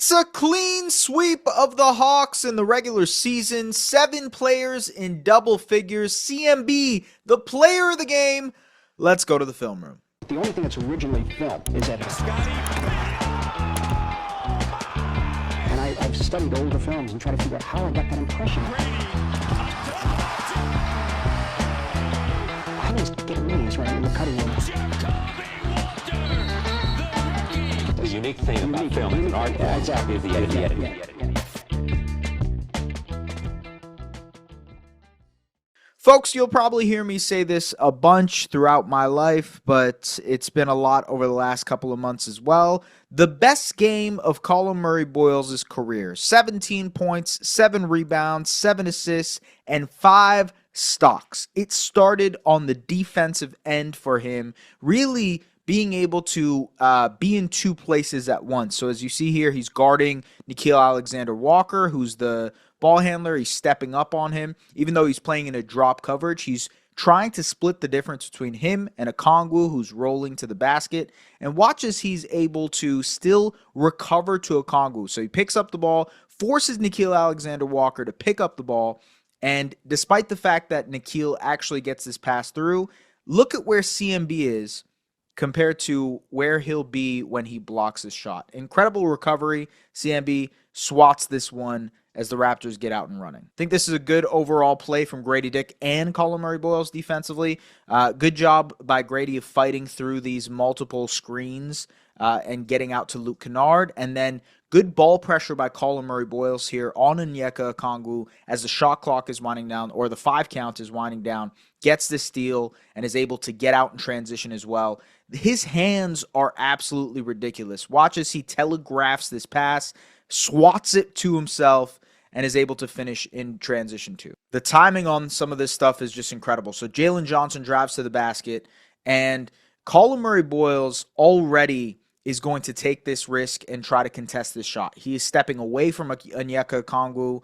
It's a clean sweep of the Hawks in the regular season. 7 players in double figures. CMB, the player of the game. Let's go to the film room. The only thing that's originally filmed is that and I've studied older films and tried to figure out how I got that impression. I was getting meetings right in the cutting room. The unique thing about film is an art form exactly. is the editing. Folks, you'll probably hear me say this a bunch throughout my life, but it's been a lot over the last couple of months as well. The best game of Collin Murray-Boyles' career. 17 points, 7 rebounds, 7 assists, and 5 stocks. It started on the defensive end for him, really being able to be in 2 places at once. So as you see here, he's guarding Nickeil Alexander-Walker, who's the ball handler. He's stepping up on him. Even though he's playing in a drop coverage, he's trying to split the difference between him and Okongwu, who's rolling to the basket. And watch as he's able to still recover to Okongwu. So he picks up the ball, forces Nickeil Alexander-Walker to pick up the ball. And despite the fact that Nickeil actually gets this pass through, look at where CMB is compared to where he'll be when he blocks his shot. Incredible recovery. CMB swats this one as the Raptors get out and running. I think this is a good overall play from Gradey Dick and Collin Murray-Boyles defensively. Good job by Gradey of fighting through these multiple screens and getting out to Luke Kennard. And then good ball pressure by Collin Murray-Boyles here on Onyeka Okongwu as the shot clock is winding down, or the 5 count is winding down, gets the steal and is able to get out in transition as well. His hands are absolutely ridiculous. Watch as he telegraphs this pass, swats it to himself, and is able to finish in transition too. The timing on some of this stuff is just incredible. So Jalen Johnson drives to the basket, and Collin Murray-Boyles already is going to take this risk and try to contest this shot. He is stepping away from Onyeka Okongwu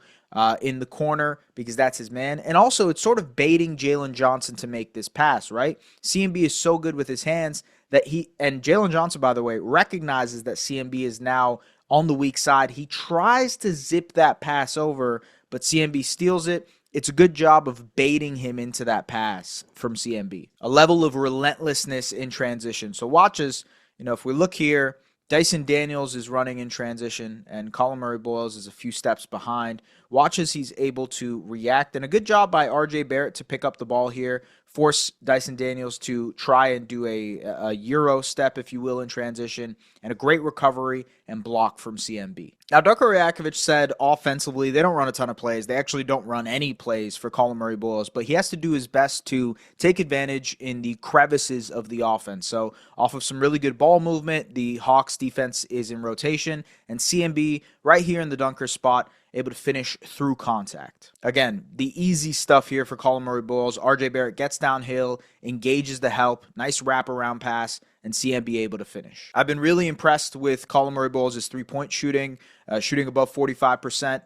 in the corner because that's his man. And also, it's sort of baiting Jalen Johnson to make this pass, right? CMB is so good with his hands that and Jalen Johnson, by the way, recognizes that CMB is now on the weak side. He tries to zip that pass over, but CMB steals it. It's a good job of baiting him into that pass from CMB. A level of relentlessness in transition. So watch as, if we look here, Dyson Daniels is running in transition, and Collin Murray-Boyles is a few steps behind. Watch as he's able to react, and a good job by RJ Barrett to pick up the ball here, force Dyson Daniels to try and do a Euro step, if you will, in transition, and a great recovery and block from CMB. Now, Darko Rajakovic said offensively, they don't run a ton of plays. They actually don't run any plays for Collin Murray-Boyles, but he has to do his best to take advantage in the crevices of the offense. So off of some really good ball movement, the Hawks defense is in rotation, and CMB right here in the dunker spot, able to finish through contact. Again, the easy stuff here for Collin Murray-Boyles. RJ Barrett gets downhill, engages the help, nice wraparound pass, and CMB able to finish. I've been really impressed with Collin Murray-Boyles' three-point shooting, shooting above 45%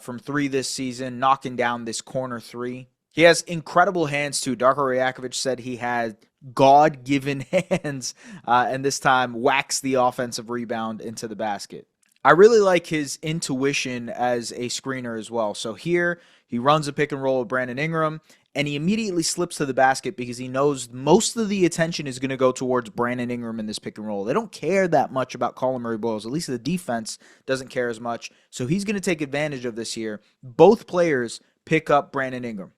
from 3 this season, knocking down this corner 3. He has incredible hands too. Darko Rajakovic said he had God-given hands, and this time whacks the offensive rebound into the basket. I really like his intuition as a screener as well. So here, he runs a pick and roll with Brandon Ingram, and he immediately slips to the basket because he knows most of the attention is going to go towards Brandon Ingram in this pick and roll. They don't care that much about Collin Murray-Boyles. At least the defense doesn't care as much. So he's going to take advantage of this here. Both players pick up Brandon Ingram.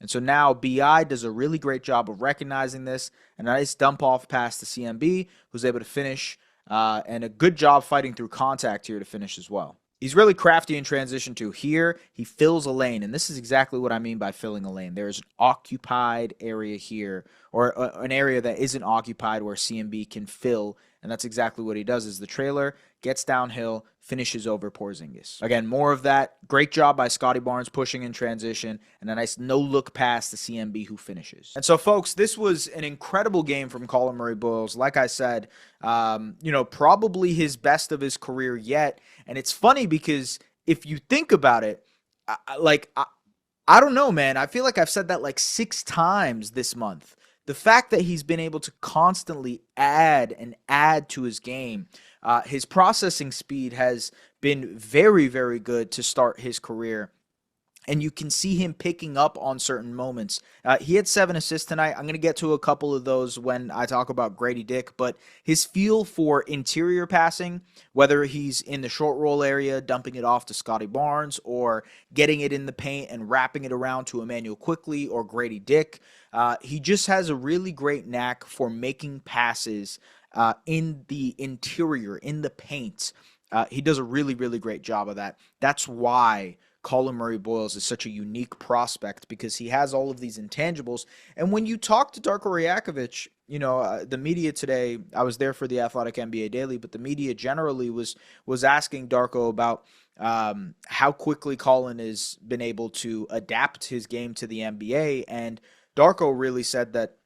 And so now BI does a really great job of recognizing this. And a nice dump-off pass to CMB, who's able to finish. And a good job fighting through contact here to finish as well. He's really crafty in transition too. Here, he fills a lane, and this is exactly what I mean by filling a lane. There's an occupied area here, or an area that isn't occupied where CMB can fill, and that's exactly what he does. Is the trailer, gets downhill, finishes over Porzingis. Again, more of that. Great job by Scotty Barnes pushing in transition, and a nice no-look pass to CMB who finishes. And so, folks, this was an incredible game from Collin Murray-Boyles. Like I said, probably his best of his career yet. And it's funny because if you think about it, I don't know, man. I feel like I've said that like 6 times this month. the fact that he's been able to constantly add and add to his game, his processing speed has been very, very good to start his career. And you can see him picking up on certain moments. He had 7 assists tonight. I'm going to get to a couple of those when I talk about Gradey Dick, but his feel for interior passing, whether he's in the short roll area, dumping it off to Scotty Barnes, or getting it in the paint and wrapping it around to Emmanuel Quickley or Gradey Dick, he just has a really great knack for making passes in the interior, in the paint. He does a really, really great job of that. That's why Collin Murray-Boyles is such a unique prospect, because he has all of these intangibles. And when you talk to Darko Rajakovic, the media today, I was there for the Athletic NBA Daily, but the media generally was asking Darko about how quickly Collin has been able to adapt his game to the NBA. And Darko really said that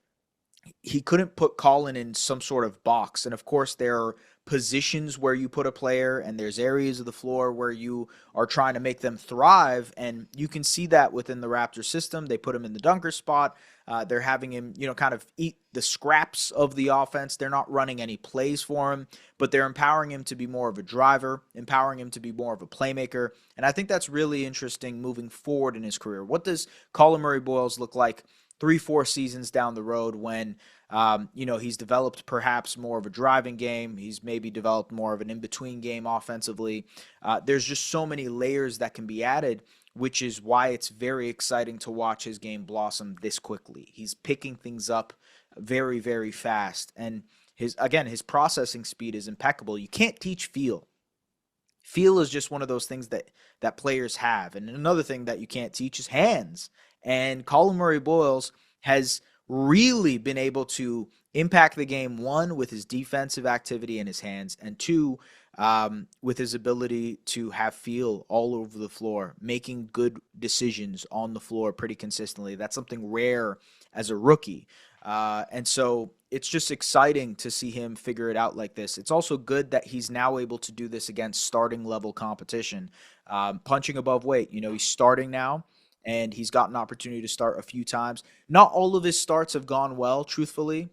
he couldn't put Collin in some sort of box. And of course, there are positions where you put a player, and there's areas of the floor where you are trying to make them thrive. And you can see that within the Raptors system. They put him in the dunker spot. They're having him, kind of eat the scraps of the offense. They're not running any plays for him, but they're empowering him to be more of a driver, empowering him to be more of a playmaker. And I think that's really interesting moving forward in his career. What does Collin Murray-Boyles look like 3-4 seasons down the road when, he's developed perhaps more of a driving game. He's maybe developed more of an in-between game offensively. There's just so many layers that can be added, which is why it's very exciting to watch his game blossom this quickly. He's picking things up very, very fast. And his processing speed is impeccable. You can't teach feel. Feel is just one of those things that players have. And another thing that you can't teach is hands. And Collin Murray-Boyles has really been able to impact the game, one, with his defensive activity in his hands, and two, with his ability to have feel all over the floor, making good decisions on the floor pretty consistently. That's something rare as a rookie. And so it's just exciting to see him figure it out like this. It's also good that he's now able to do this against starting level competition, punching above weight. He's starting now, and he's got an opportunity to start a few times. Not all of his starts have gone well, truthfully,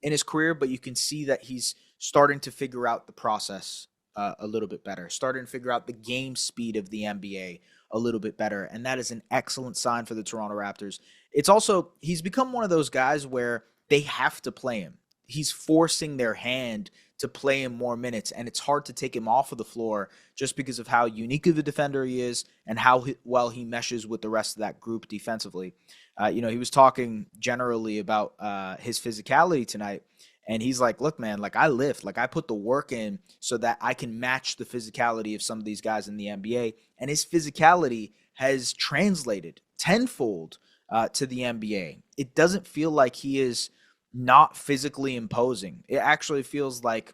in his career, but you can see that he's starting to figure out the process a little bit better, starting to figure out the game speed of the NBA a little bit better, and that is an excellent sign for the Toronto Raptors. It's also, he's become one of those guys where they have to play him. He's forcing their hand to play him more minutes, and it's hard to take him off of the floor just because of how unique of a defender he is and how well he meshes with the rest of that group defensively. He was talking generally about his physicality tonight, and he's like, look, man, I lift, I put the work in so that I can match the physicality of some of these guys in the NBA, and his physicality has translated tenfold to the NBA. It doesn't feel like he is not physically imposing. It actually feels like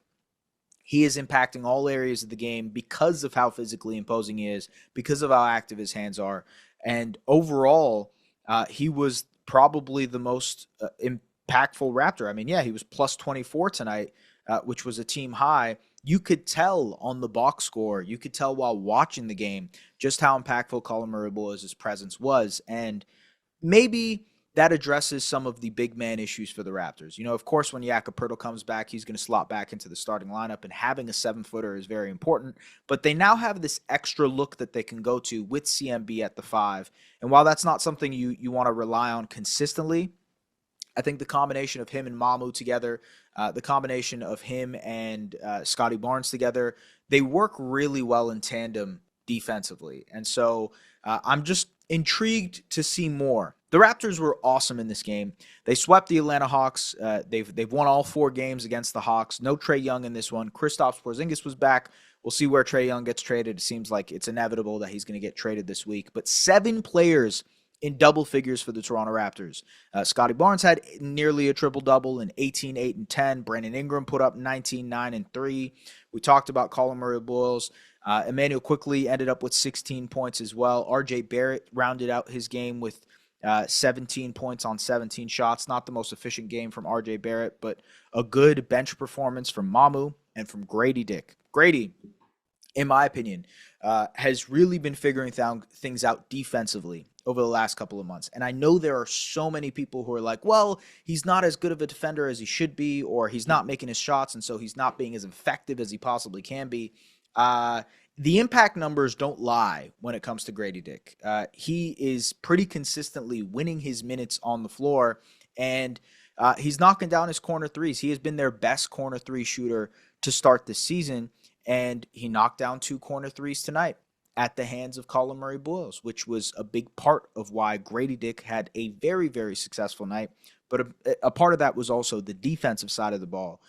he is impacting all areas of the game because of how physically imposing he is, because of how active his hands are. And overall, he was probably the most impactful Raptor. I mean, yeah, he was plus 24 tonight, which was a team high. You could tell on the box score, you could tell while watching the game just how impactful Collin Murray-Boyles' presence was. And maybe that addresses some of the big man issues for the Raptors. Of course, when Jakob Poeltl comes back, he's going to slot back into the starting lineup, and having a 7-footer is very important. But they now have this extra look that they can go to with CMB at the 5. And while that's not something you want to rely on consistently, I think the combination of him and Mamu together, the combination of him and Scotty Barnes together, they work really well in tandem defensively. And so I'm just intrigued to see more. The Raptors were awesome in this game. They swept the Atlanta Hawks. They've won all 4 games against the Hawks. No Trae Young in this one. Kristaps Porzingis was back. We'll see where Trae Young gets traded. It seems like it's inevitable that he's going to get traded this week. But 7 players in double figures for the Toronto Raptors. Scotty Barnes had nearly a triple-double in 18, 8, and 10. Brandon Ingram put up 19, 9, and 3. We talked about Collin Murray-Boyles. Emmanuel Quickley ended up with 16 points as well. RJ Barrett rounded out his game with 17 points on 17 shots. Not the most efficient game from RJ Barrett, but a good bench performance from Mamu and from Gradey Dick. Gradey, in my opinion, has really been figuring things out defensively. over the last couple of months. And I know there are so many people who are like, well, he's not as good of a defender as he should be, or he's not making his shots, and so he's not being as effective as he possibly can be. The impact numbers don't lie when it comes to Gradey Dick. He is pretty consistently winning his minutes on the floor, and he's knocking down his corner threes. He has been their best corner three shooter to start this season, and he knocked down 2 corner threes tonight at the hands of Collin Murray-Boyles, which was a big part of why Gradey Dick had a very, very successful night. But a part of that was also the defensive side of the ball,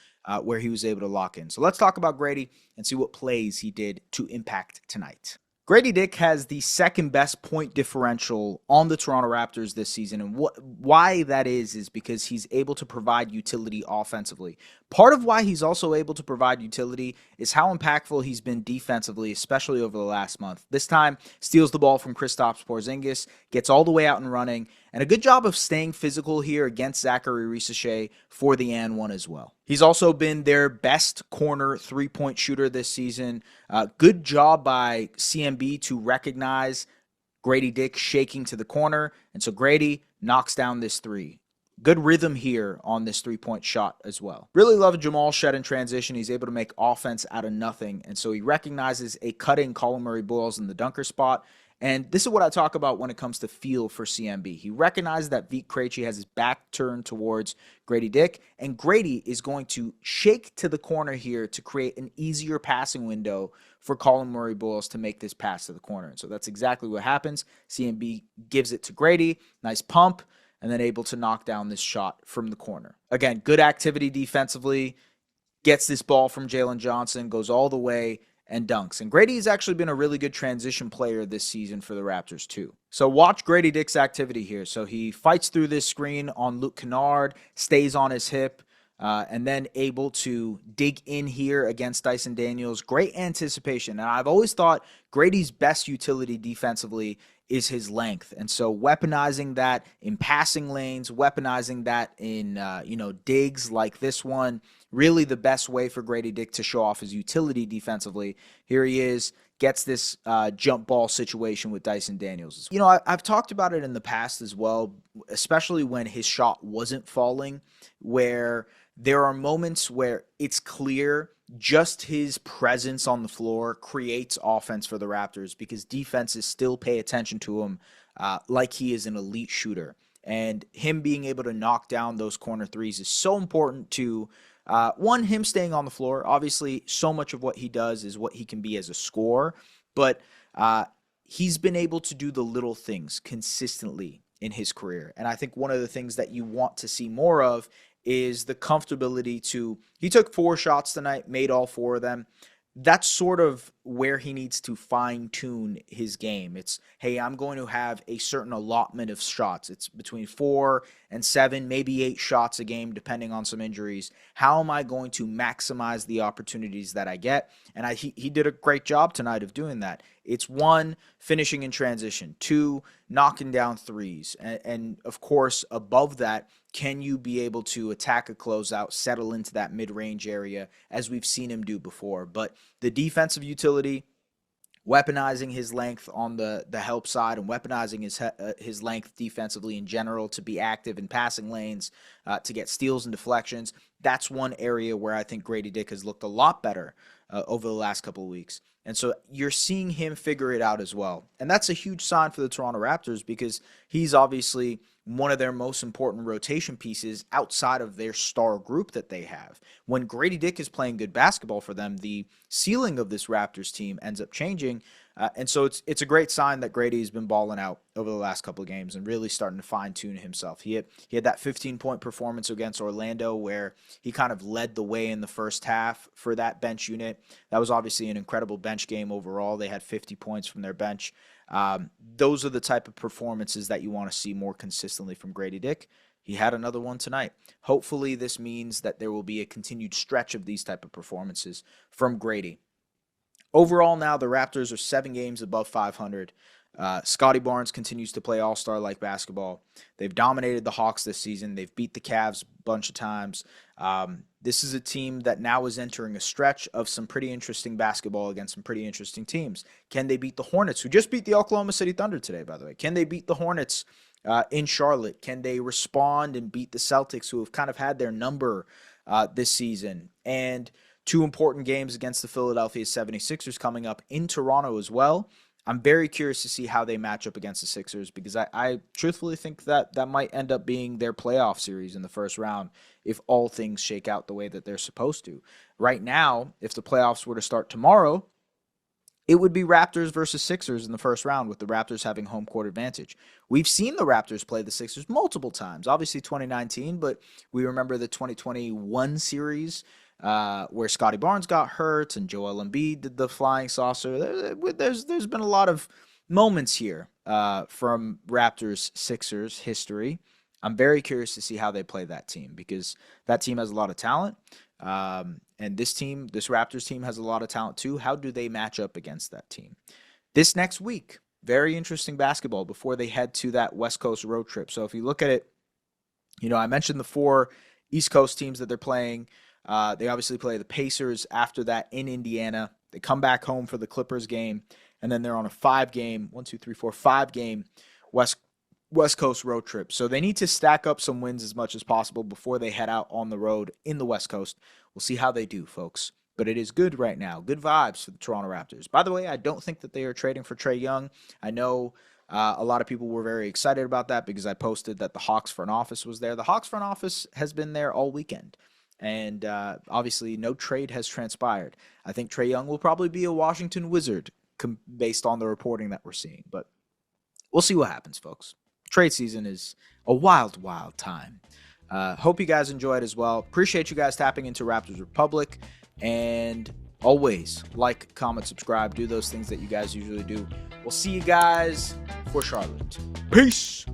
where he was able to lock in. So let's talk about Gradey and see what plays he did to impact tonight. Gradey Dick has the second best point differential on the Toronto Raptors this season, and why that is because he's able to provide utility offensively. Part of why he's also able to provide utility is how impactful he's been defensively, especially over the last month. This time, steals the ball from Kristaps Porzingis, gets all the way out and running, and a good job of staying physical here against Zachary Risacher for the and one as well. He's also been their best corner three-point shooter this season. Good job by CMB to recognize Gradey Dick shaking to the corner, and so Gradey knocks down this three. Good rhythm here on this three-point shot as well. Really love Jamal Shed in transition. He's able to make offense out of nothing, and so he recognizes a cutting Collin Murray-Boyles in the dunker spot. And this is what I talk about when it comes to feel for CMB. He recognized that Vit Krejci has his back turned towards Gradey Dick, and Gradey is going to shake to the corner here to create an easier passing window for Collin Murray-Boyles to make this pass to the corner. And so that's exactly what happens. CMB gives it to Gradey, nice pump, and then able to knock down this shot from the corner. Again, good activity defensively, gets this ball from Jalen Johnson, goes all the way, and dunks. And Gradey has actually been a really good transition player this season for the Raptors too. So watch Gradey Dick's activity here. So he fights through this screen on Luke Kennard, stays on his hip, and then able to dig in here against Dyson Daniels. Great anticipation. And I've always thought Gradey's best utility defensively is his length. And so weaponizing that in passing lanes, weaponizing that in, digs like this one, really the best way for Gradey Dick to show off his utility defensively. Here he is, gets this jump ball situation with Dyson Daniels. I've talked about it in the past as well, especially when his shot wasn't falling, where there are moments where it's clear just his presence on the floor creates offense for the Raptors because defenses still pay attention to him like he is an elite shooter. And him being able to knock down those corner threes is so important to him staying on the floor. Obviously, so much of what he does is what he can be as a scorer, but he's been able to do the little things consistently in his career. And I think one of the things that you want to see more of is the comfortability to, he took 4 shots tonight, made all 4 of them. That's sort of where he needs to fine-tune his game. It's, hey, I'm going to have a certain allotment of shots. It's between 4 and 7, maybe 8 shots a game, depending on some injuries. How am I going to maximize the opportunities that I get? And he did a great job tonight of doing that. It's 1, finishing in transition, 2, knocking down threes. And of course, above that, can you be able to attack a closeout, settle into that mid-range area as we've seen him do before? But the defensive utility, weaponizing his length on the help side and weaponizing his length defensively in general to be active in passing lanes, to get steals and deflections, that's one area where I think Gradey Dick has looked a lot better over the last couple of weeks. And so you're seeing him figure it out as well. And that's a huge sign for the Toronto Raptors because he's obviously one of their most important rotation pieces outside of their star group that they have. When Gradey Dick is playing good basketball for them, the ceiling of this Raptors team ends up changing. And so it's a great sign that Gradey has been balling out over the last couple of games and really starting to fine-tune himself. He had that 15-point performance against Orlando where he kind of led the way in the first half for that bench unit. That was obviously an incredible bench game overall. They had 50 points from their bench. Those are the type of performances that you want to see more consistently from Gradey Dick. He had another one tonight. Hopefully this means that there will be a continued stretch of these type of performances from Gradey. Overall now, the Raptors are 7 games above 500. Scotty Barnes continues to play all-star-like basketball. They've dominated the Hawks this season. They've beat the Cavs a bunch of times. This is a team that now is entering a stretch of some pretty interesting basketball against some pretty interesting teams. Can they beat the Hornets, who just beat the Oklahoma City Thunder today, by the way? Can they beat the Hornets in Charlotte? Can they respond and beat the Celtics, who have kind of had their number this season? And two important games against the Philadelphia 76ers coming up in Toronto as well. I'm very curious to see how they match up against the Sixers, because I truthfully think that might end up being their playoff series in the first round if all things shake out the way that they're supposed to. Right now, if the playoffs were to start tomorrow, it would be Raptors versus Sixers in the first round, with the Raptors having home court advantage. We've seen the Raptors play the Sixers multiple times, obviously 2019, but we remember the 2021 series where Scotty Barnes got hurt and Joel Embiid did the flying saucer. There's been a lot of moments here from Raptors-Sixers history. I'm very curious to see how they play that team, because that team has a lot of talent. And this Raptors team has a lot of talent too. How do they match up against that team? This next week, very interesting basketball before they head to that West Coast road trip. So if you look at it, I mentioned the 4 East Coast teams that they're playing. They obviously play the Pacers after that in Indiana. They come back home for the Clippers game, and then they're on a 5-game West Coast road trip. So they need to stack up some wins as much as possible before they head out on the road in the West Coast. We'll see how they do, folks. But it is good right now. Good vibes for the Toronto Raptors. By the way, I don't think that they are trading for Trae Young. I know a lot of people were very excited about that because I posted that the Hawks front office was there. The Hawks front office has been there all weekend. And obviously, no trade has transpired. I think Trae Young will probably be a Washington Wizard based on the reporting that we're seeing. But we'll see what happens, folks. Trade season is a wild, wild time. Hope you guys enjoyed as well. Appreciate you guys tapping into Raptors Republic. And always like, comment, subscribe. Do those things that you guys usually do. We'll see you guys for Charlotte. Peace.